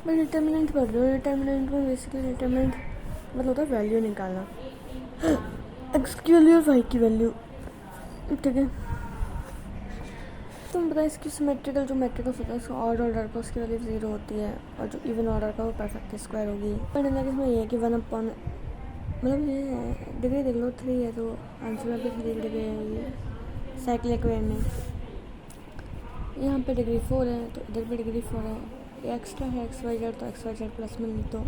मैं डिटर्मिनेंट पढ़ रही हूँ। डिटर्मिनेंट में बेसिकली डिटर्मिनेंट मतलब होता है वैल्यू निकालना, एक्सक्यूल योर वाई की वैल्यू, ठीक है। तुम बताओ इसकी सिमेट्रिकल जो मेट्रिकल होता है उसका ऑड ऑर्डर का उसकी वैल्यू 0 होती है, और जो इवन ऑर्डर का वो परफेक्ट स्क्वायर होगी। पर इसमें ये है कि 1/, मतलब ये है डिग्री देख लो 3 है तो आंसर में भी 3 डिग्री आएगी साइक्लिक वे में। यहाँ पे डिग्री 4 है तो इधर भी डिग्री 4 है। ये एक्स्ट्रा है एक्स वाई जेड, तो एक्स वाई जेड प्लस में नहीं तो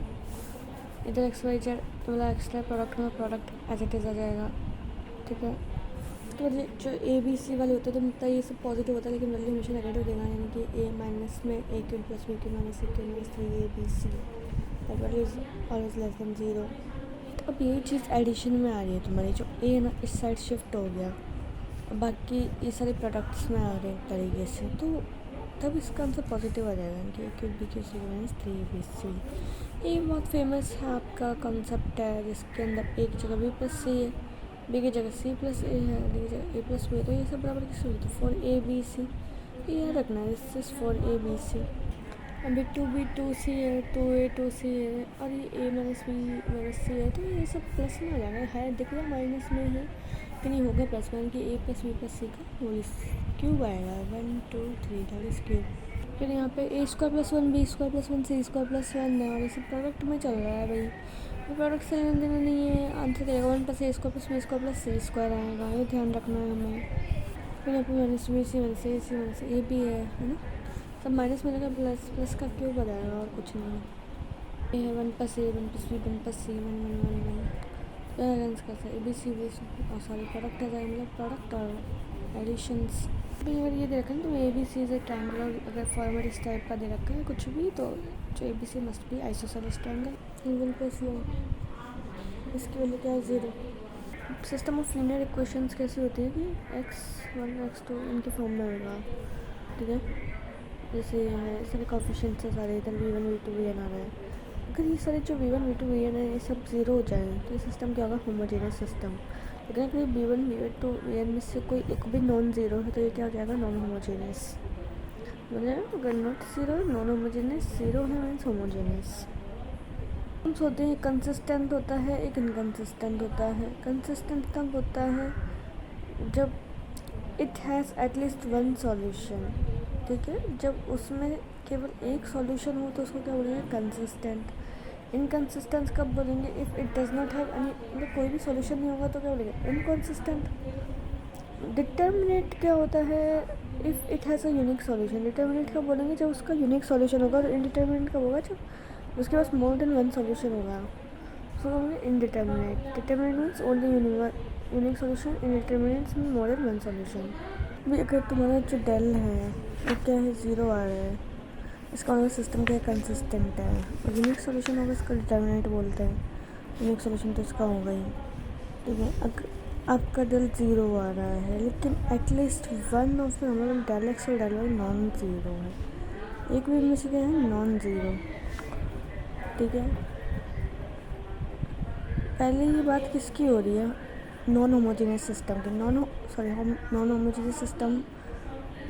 इधर एक्स वाई जेड वाला एक्स्ट्रा प्रोडक्ट में प्रोडक्ट एज इट इज़ आ जाएगा, ठीक है। तो जो ए बी सी वाले होते हैं तो मतलब ये सब पॉजिटिव होता है, लेकिन वैल्यू हमेशा नेगेटिव देगा, यानी कि ए माइनस में a cube plus b cube minus c cube minus 3ab that value is always less than 0। अब ये चीज़ एडिशन में आ रही है तुम्हारी, जो ए ना इस साइड शिफ्ट हो गया, बाकी ये सारे प्रोडक्ट्स में आ रहे हैं तरीके से, तो तब इसका आंसर पॉजिटिव आ जाएगा कि ए cube B cube C minus 3ab। ये बहुत फेमस है आपका कॉन्सेप्ट है, जिसके अंदर एक जगह बी प्लस सी है, बी की जगह सी प्लस ए है, डी की जगह ए प्लस बी है, तो ये सब बराबर किसी होती है 4ab, ये याद रखना है, दिस इज 4ab। अभी 2b 2c है, 2a 2c है, और ये a माइनस बी माइनस सी है, तो ये सब प्लस में आ जाएगा, है दिख रहा माइनस में है लेकिन ये होगा प्लस में, कि a प्लस बी प्लस सी का होल क्यूब आएगा, 1 2 3 दैट इज क्यूब। फिर यहाँ पे a square plus 1 b square plus 1 c square plus 1 है, और ये सब प्रोडक्ट में चल रहा है भाई, ये प्रोडक्ट से लेना देना नहीं है। आंसर करेगा 1 plus a square plus b square plus c square आएगा, ये ध्यान रखना है हमें। फिर यहाँ पे माइनस बी सी माइनस ए सी माइनस ए भी है ना, सब माइनस मिलेगा, प्लस प्लस का क्यूब आ जाएगा और कुछ नहीं है। ये है 1 प्लस ए 1 प्लस बी 1 प्लस सी 1 1 1 1 बैलेंस कैसा है, ए बी सी बी और सारे प्रोडक्ट आ जाए, मतलब प्रोडक्ट और एडिशंस। अभी अगर ये दे रखा है तो A B C is a triangle, अगर फॉर्मर इस टाइप का दे रखा है कुछ भी, तो जो A B C must be isosceles triangle. 1 plus इसकी वैल्यू क्या है 0। सिस्टम ऑफ लीनियर इक्वेशंस कैसी होती है कि x1 x2 इनके फॉर्म में होगा, ठीक है। जैसे ये है इस सारे कॉफिशिएंट्स है सारे, इधर v1 v2 vn आ रहा है, अगर ये सारे जो v1 v2 vn है ये सब 0 हो जाए तो ये सिस्टम क्या होगा, होमोजेनियस सिस्टम। लेकिन अगर v1 v2 vn में से कोई एक भी नॉन ज़ीरो है तो ये क्या हो जाएगा, नॉन होमोजेनियस। मतलब अगर not zero non homogeneous, zero है मीन्स होमोजेनियस। होते हैं कंसिस्टेंट होता है, एक इनकंसिस्टेंट होता है। कंसिस्टेंट तब होता है जब it has at least one solution, ठीक है। जब उसमें केवल एक सॉल्यूशन हो तो उसको क्या बोलेंगे, कंसिस्टेंट। इनकंसिस्टेंट कब बोलेंगे, if it does not have any, मतलब कोई भी सॉल्यूशन नहीं होगा तो क्या बोलेंगे, इनकंसिस्टेंट। डिटर्मिनेट क्या होता है, if it has a unique solution. Determinate कब बोलेंगे, जब उसका यूनिक सॉल्यूशन होगा, और इनडिटर्मिनेट कब होगा, जब उसके पास मोर देन वन सॉल्यूशन होगा। So indeterminate. Determinate means only unique solution, indeterminate mean more than one solution. भी अगर तुम्हारा जो डेल है वो क्या है, 0 आ रहा है, इसका मतलब सिस्टम क्या है, कंसिस्टेंट है। और यूनिक सॉल्यूशन होगा इसका डिटर्मिनेट बोलते हैं, यूनिक सॉल्यूशन तो इसका होगा ही, ठीक है। अगर आपका डेल 0 आ रहा है लेकिन एटलीस्ट वन ऑफ द मतलब डेल एक्स और डेल वाई नॉन ज़ीरो है, एक भी इनमें से क्या है, नॉन ज़ीरो, ठीक है। पहले ये बात किसकी हो रही है, नॉन होमोजेनियस सिस्टम की। नॉन होमोजेनियस सिस्टम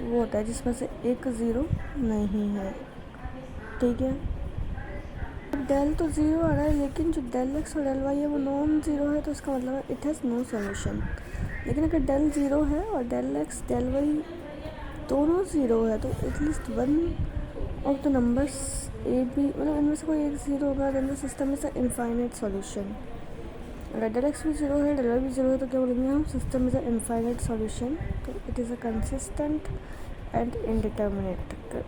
वो होता है जिसमें से एक ज़ीरो नहीं है, ठीक है। डेल तो 0 आ रहा है लेकिन जो डेल एक्स और डेल वाई है वो नॉन ज़ीरो है, तो इसका मतलब है इट हैज़ नो सॉल्यूशन। लेकिन अगर डेल 0 है और डेल एक्स डेल वाई दोनों 0 है तो at least one of the numbers A B, मतलब इनमें से कोई एक 0 होगा, then the system is a infinite solution. अगर डेल एक्स भी 0 है डेल वाई भी 0 है तो क्या बोलेंगे हम, system is a infinite solution, तो it is a consistent and indeterminate.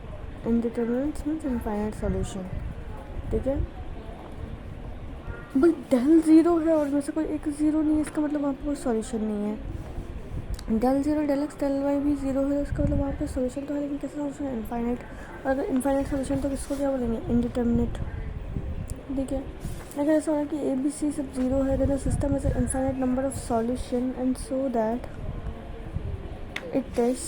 Indeterminate means infinite solution, ठीक है। भाई डेल 0 है और में से कोई एक 0 नहीं है, इसका मतलब वहाँ पर कोई सॉल्यूशन नहीं है। Del 0 del x del y भी 0 है, इसका मतलब वहाँ पे सॉल्यूशन तो है, लेकिन कैसा सॉल्यूशन है, इनफाइनाइट। और अगर इनफाइनाइट सॉल्यूशन तो किसको क्या बोलेंगे, इनडिटर्मिनेट, ठीक है। अगर ऐसा हो कि ए बी सी सब 0 है, then the system is infinite number of solution and so that it is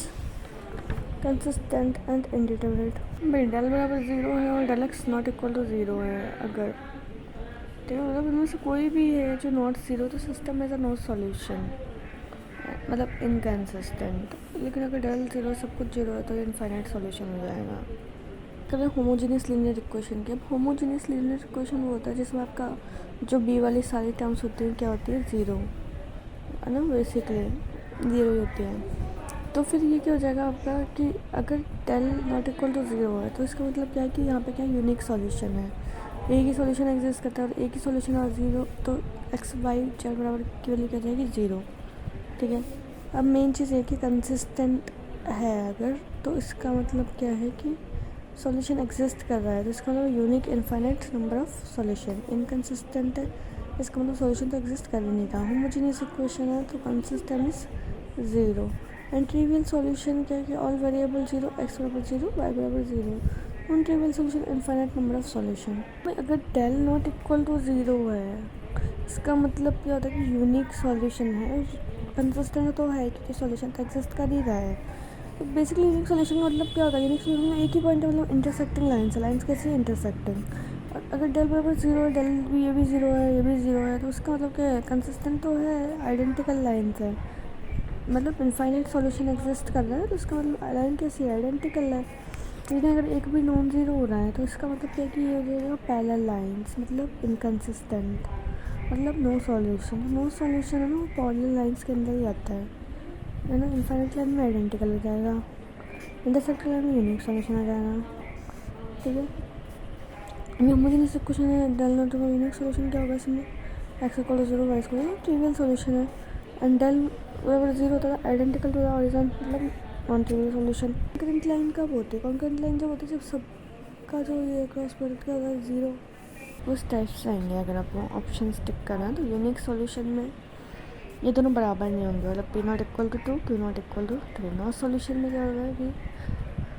consistent and indeterminate. भाई डेल बराबर 0 है और del x not equal to 0 है, अगर ठीक है, मतलब इनमें से कोई भी है जो नॉट 0 तो system is a no solution, मतलब इनकंसिस्टेंट। लेकिन अगर डेल 0 सब कुछ 0 है तो इनफाइनाइट सॉल्यूशन हो जाएगा। बात करें होमोजेनियस लीनियर इक्वेशन की। अब होमोजेनियस लीनियर इक्वेशन वो होता है जिसमें आपका जो बी वाली सारी टर्म्स होती हैं क्या होती है, ज़ीरो, है ना, बेसिकली ज़ीरो ही होती है। तो फिर ये क्या हो जाएगा आपका कि अगर del not equal to zero है तो इसका मतलब क्या है कि यहाँ पे क्या यूनिक सॉल्यूशन है, एक ही सॉल्यूशन एग्जिस्ट करता है और एक ही सॉल्यूशन और ज़ीरो, तो एक्स वाई जेड बराबर की वैल्यू क्या जाएगी, ज़ीरो। ठीक है, अब मेन चीज़ है कि कंसिस्टेंट है अगर, तो इसका मतलब क्या है कि सॉल्यूशन एग्जिस्ट कर रहा है, तो इसका मतलब unique infinite number of solution. Inconsistent है, इसका मतलब सॉल्यूशन तो एग्जिस्ट कर ही नहीं रहा। होमोजेनियस इक्वेशन है तो consistent is zero. And trivial solution क्या है कि ऑल वेरिएबल ज़ीरो, एक्स बराबर ज़ीरो, वाई बराबर zero. Non trivial solution infinite number of solution. अगर del not equal to zero है इसका मतलब क्या होता है कि यूनिक सॉल्यूशन है, कंसिस्टेंट तो है क्योंकि सॉल्यूशन तो एग्जिस्ट कर ही रहा है। तो बेसिकली यूनिक सॉल्यूशन का मतलब क्या होता है, यूनिक सॉल्यूशन में एक ही पॉइंट है, मतलब इंटरसेक्टिंग लाइन्स है, लाइन्स कैसी इंटरसेक्टिंग। और अगर डेल बराबर ज़ीरो है, डेल भी ये भी ज़ीरो है, ये भी ज़ीरो है, तो उसका मतलब क्या है, कंसिस्टेंट तो है, आइडेंटिकल लाइन्स है, मतलब इनफाइनाइट सॉल्यूशन एग्जिस्ट कर रहा है, तो इसका मतलब लाइन कैसी है, आइडेंटिकल है। लेकिन अगर एक भी नॉन ज़ीरो हो रहा है तो इसका मतलब क्या है कि ये हो जाएगा पैरेलल लाइन्स, मतलब इनकंसिस्टेंट, मतलब नो सॉल्यूशन। नो सॉल्यूशन है ना, वो पैरेलल लाइन्स के अंदर ही आता है ना। इनफाइनाइट लाइन में आइडेंटिकल हो जाएगा, इंटरसेक्टिंग लाइन में यूनिक सॉल्यूशन आ जाएगा। ठीक है, मुझे नहीं सब कुछ है, del not equal unique solution क्या होगा इसमें, x equal to zero, y equal to trivial solution है। एंड डेल बराबर ज़ीरो होता है आइडेंटिकल टू द ओरिजिन, मतलब non trivial solution. Concurrent line कब होती है, कॉन्करेंट लाइन जब होती है जब सबका जो ये क्रॉस प्रोडक्ट का होता है ज़ीरो, उस टाइप से आएंगे। अगर आप ऑप्शन टिक करें तो यूनिक सॉल्यूशन में ये दोनों बराबर नहीं होंगे, मतलब P not equal to 2, Q not equal to 3। Not solution में क्या होगा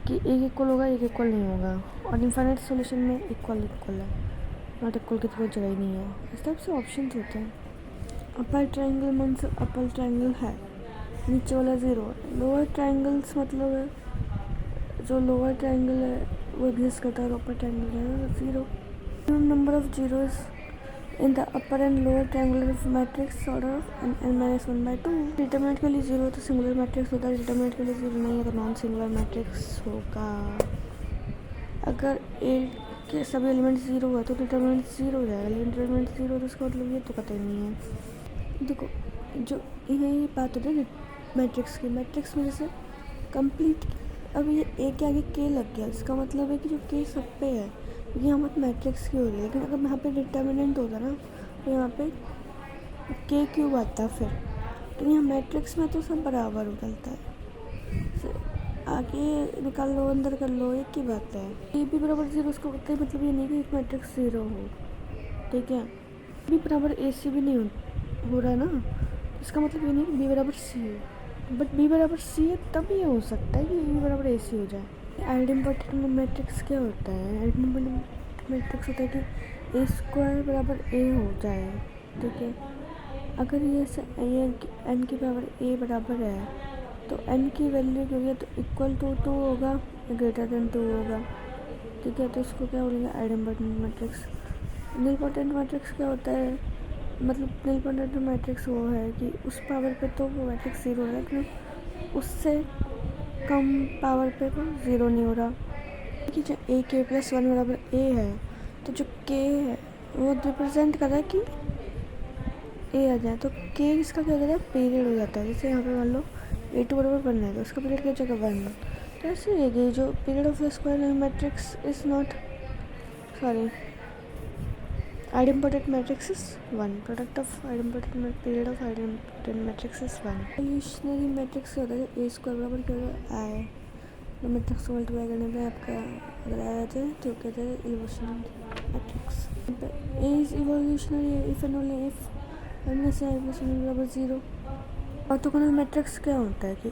कि एक इक्वल होगा, एक इक्वल नहीं होगा, और इनफाइनाइट सॉल्यूशन में इक्वल है, नॉट इक्वल की कोई जगह ही नहीं है। इस टाइप से ऑप्शन होते हैं। अपर ट्रायंगल मीन्स अपर ट्रायंगल है, नीचे वाला ज़ीरो है। लोअर ट्रायंगल्स मतलब है जो लोअर ट्रायंगल है वो एग्जिस्ट करता है और अपर ट्रायंगल है zero. Number of zeros in the upper and lower triangular matrix order of n-1/2। Determinant के लिए ज़ीरो है तो सिंगुलर मैट्रिक्स होता है, डिटरमिनेंट के लिए ज़ीरो नहीं है तो नॉन सिंगुलर मैट्रिक्स होगा। अगर ए के सभी एलिमेंट ज़ीरो है तो डिटरमिनेंट ज़ीरो हो जाएगा, लेकिन डिटरमिनेंट ज़ीरो है तो उसका मतलब ये तो पता ही नहीं है। देखो जो ये बात होती है मैट्रिक्स की, मैट्रिक्स में जैसे कंप्लीट, अब ये ए के आगे के लग गया, इसका मतलब है कि जो के सब पे है क्योंकि यहाँ पर मैट्रिक्स की हो रही है। लेकिन अगर यहाँ पे डिटर्मिनेंट होता ना तो यहाँ पे के क्यूब आता फिर, तो यहाँ मैट्रिक्स में तो सब बराबर उगलता है, आगे निकाल लो अंदर कर लो एक ही बात है। ए भी बराबर ज़ीरो उसका मतलब ये नहीं कि एक मैट्रिक्स ज़ीरो हो, ठीक है, बी बराबर ए सी भी नहीं हो रहा है ना, इसका मतलब ये नहीं कि बी बराबर सी हो, बट बी बराबर सी है तब ये हो सकता है कि बी बराबर ए सी हो जाए। आइडेंटिटी मैट्रिक्स क्या होता है, आइडेंटिटी मैट्रिक्स होता है कि ए स्क्वायर बराबर ए हो जाए, ठीक है। अगर ये एन की पावर ए बराबर है तो एन की वैल्यू जो है तो इक्वल टू 2 होगा, ग्रेटर देन 2 होगा, ठीक है, तो इसको क्या बोलेंगे, आइडेंटिटी मैट्रिक्स। नीलपोटेंट मैट्रिक्स क्या होता है, मतलब नीलपोटेंट मैट्रिक्स वो है कि उस पावर पे तो वो मैट्रिक्स ज़ीरो है लेकिन उससे कम पावर पे वो ज़ीरो नहीं हो रहा। कि जो ए के प्लस 1 बराबर ए है तो जो के है वो रिप्रेजेंट कर रहा है कि ए आ जाए, तो के इसका क्या हो जाता है, पीरियड हो जाता है। जैसे यहाँ पे मान लो A2 बराबर 1 है तो उसका पीरियड क्या हो जाएगा 1, तो ऐसे रहेगी जो period of the square matrix is not sorry identity matrix is 1, product of identity period of identity matrix is 1। Evolutionary matrix होता है ए स्क्वायर बराबर क्या होगा आई, तो मैट्रिक्स को मल्टीप्लाई करने पे आपका अगर आया जाए तो कहते हैं evolutionary matrix. A is evolutionary if and only if evolutionary बराबर 0। ऑर्थोगोनल मैट्रिक्स क्या होता है कि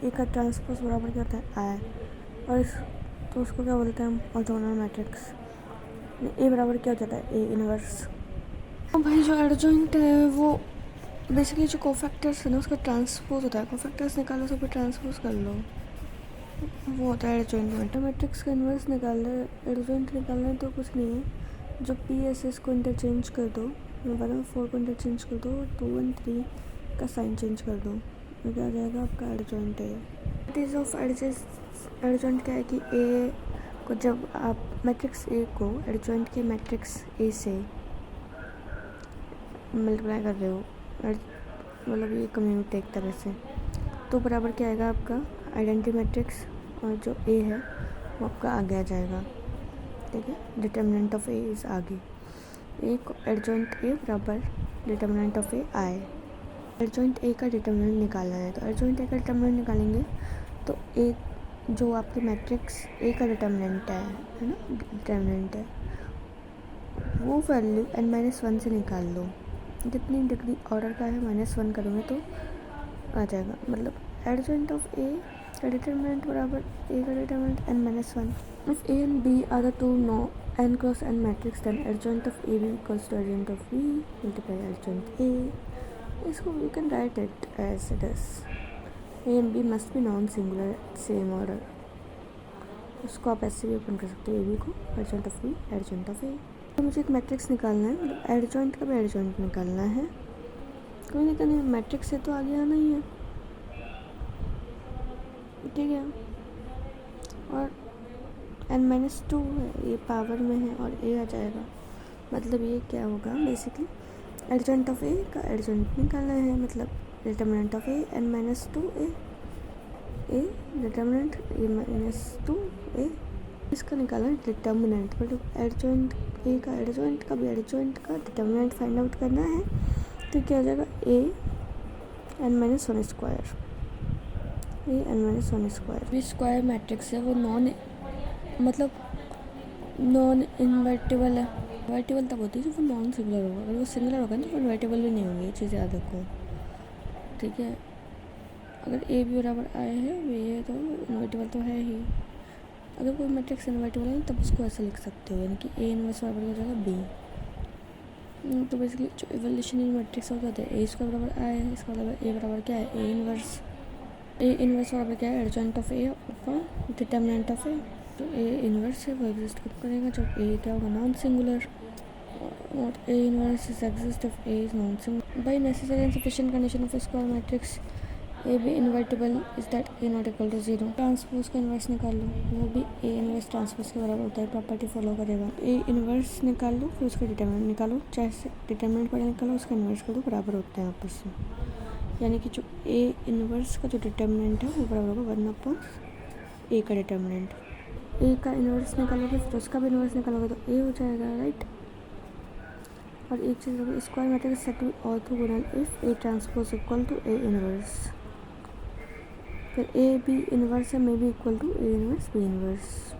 ए का ट्रांसपोज बराबर क्या होता है आई, और इस तो उसको क्या बोलते हैं हम, ऑर्थोगोनल मैट्रिक्स। ए बराबर क्या हो जाता है ए इनवर्स। और भाई जो एडजॉइंट है वो बेसिकली जो कोफैक्टर्स है ना उसका ट्रांसपोज होता है, कोफैक्टर्स निकालो सब ट्रांसपोज कर लो, वो होता है एडजॉइंट। मैट्रिक्स का इन्वर्स निकालना है, एडजॉइंट निकालना है तो कुछ नहीं है, जो पी एस एस को इंटरचेंज कर दो, 1 और 4 को इंटरचेंज कर दो, 2 और 3 का साइन चेंज कर दो, तो क्या आ जाएगा आपका एडजॉइंट है। इट इज़ ऑफ एडजॉइंट क्या है कि ए को जब आप मैट्रिक्स ए को एडजॉइंट के मैट्रिक्स ए से मल्टीप्लाई कर रहे हो, मतलब ये कम्युनिटी एक तरह से, तो बराबर क्या आएगा आपका आइडेंटिटी मैट्रिक्स, और जो ए है वो आपका आगे आ जाएगा। ठीक है, डिटर्मिनेंट ऑफ ए इज आगे, ए को एडजॉइंट ए बराबर डिटर्मिनेंट ऑफ ए आए। एडजॉइंट ए का डिटर्मिनेंट निकालना है, तो एडजॉइंट ए का डिटर्मिनेंट निकालेंगे तो ए जो आपके मैट्रिक्स ए का डिटर्मिनेंट है ना, डिटर्मिनेंट है, वो वैल्यू n-1 से निकाल लो। जितनी डिग्री ऑर्डर का है -1 करोगे तो आ जाएगा, मतलब एडजॉइंट ऑफ ए का डिटर्मिनेंट बराबर ए का determinant n-1। If A and B are the two n cross n matrix, then adjoint of A B equals to adjoint of B multiply adjoint A. इसको we can write it as it is, A and B must be non singular same order. उसको आप ऐसे भी open कर सकते हो, A B को adjoint of B adjoint of A. तो मुझे एक मैट्रिक्स निकालना है, मतलब एडजॉइंट का भी एडजॉइंट निकालना है। कोई नहीं करनी, मैट्रिक्स से तो आगे आना ही है। ठीक है, और n-2 है, ये पावर में है और ए आ जाएगा, मतलब ये क्या होगा बेसिकली एडजॉइंट ऑफ ए का एडजॉइंट निकालना है, मतलब determinant of A n-2 A determinant a-2 ए, इसका निकालना है डिटर्मिनेंट, मतलब एडजॉइंट ए का एडजॉइंट का भी एडजॉइंट का डिटर्मिनेंट फाइंड आउट करना है। तो क्या हो जाएगा a-1 स्क्वायर, a-1 स्क्वायर। भी स्क्वायर मैट्रिक्स है वो मतलब नॉन इन्वर्टिबल है। इन्वर्टिबल तब होती है जब वो नॉन सिंगुलर होगा, अगर वो सिंगुलर होगा तो इन्वर्टिबल भी नहीं होगी, ये चीज़ याद रखो। ठीक है, अगर ए बी बराबर आए है बी है तो इन्वर्टिबल तो है ही। अगर कोई मैट्रिक्स इन्वर्टिबल है तब उसको ऐसा लिख सकते हो, यानी कि ए इनवर्स बराबर हो जाएगा बी। तो बेसिकली जो इवोल्यूशनरी मैट्रिक्स होता है ए स्क्वायर बराबर आए है, इसका मतलब ए बराबर क्या है ए इनवर्स बराबर क्या है adjoint of A upon determinant of A. तो ए इनवर्स है वो एग्जिस्ट कब करेगा जब ए क्या होगा नॉन सिंगुलर, और A inverse is exist if A is non singular. By necessary and sufficient condition of square matrix A B invertible is that A not equal to 0। Transpose का inverse निकाल लो, वो भी ए इन्वर्स ट्रांसपोज के बराबर होता है, property follow करेगा। ए इन्वर्स निकाल लो, फिर उसका डिटर्मिनेंट निकालो, चाहे डिटर्मिनेंट पहले निकालो उसका इन्वर्स कर दो, बराबर होते हैं आपस में। यानी कि जो ए इन्वर्स का जो डिटर्मिनेंट है वो बराबर होगा 1/a का डिटर्मिनेंट। ए का इन्वर्स निकालोगे फिर उसका भी इन्वर्स निकालोगे तो ए हो जाएगा, राइट। और एक चीज़ होगी square matrix set to be orthogonal if A transpose equal to A inverse, फिर ए बी इन्वर्स है may be equal to A inverse B inverse.